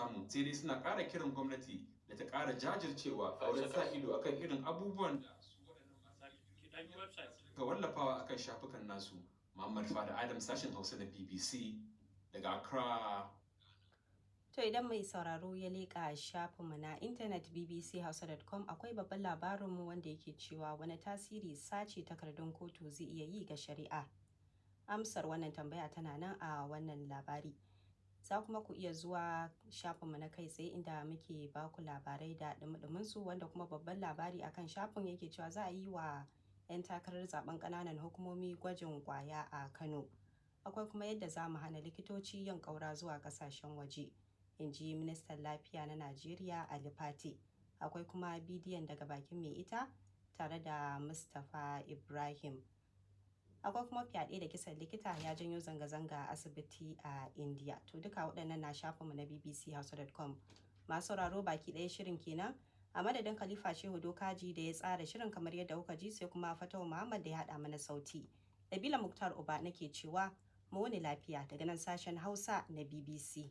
samu, sai dai suna ƙara kiran gwamnati da ta ƙara jajircewa a wurin sa ido akan irin abubuwan da su waɗannan masu ga wallafawa akan shafukan nasu. Muhammad Fada Adam, sashen Hausa na BBC daga Accra. To idan mai sauraro ya leƙa shafinmu na intanet bbchausa.com akwai babban labarinmu wanda yake cewa wani tasiri sace takardun kotu zai iya yi ga shari'a. Amsar wannan tambaya tana nan a wannan labari. Za kuma ku iya zuwa shafinmu na kai tsaye inda muke baku labarai da dumudumunsu, wanda kuma babban labari akan shafin yake cewa za a yi wa 'yan takarar zaben ƙananan hukumomi gwajin ƙwaya a Kano. Akwai kuma yadda za mu hana likitoci yin ƙaura zuwa ƙasashen waje, in ji ministan lafiya na Najeriya Ali Fati. Akwai kuma bidiyon daga bakin mai ita tare da Mustapha Ibrahim. Akwai kuma fyaɗe da kisan likita ya janyo zanga-zanga a asibiti a India. To duka waɗannan na shafinmu na bbchausa.com. Masu sauraro, baki ɗaya shirin kenan. A madadin Khalifa Shehu Dokaji da ya tsara shirin kamar yadda kuka ji, sai kuma Fatawu Muhammad da ya haɗa mana sauti. Nabila Muktar Uba nake cewa mu wani lafiya daga nan sashen Hausa na BBC.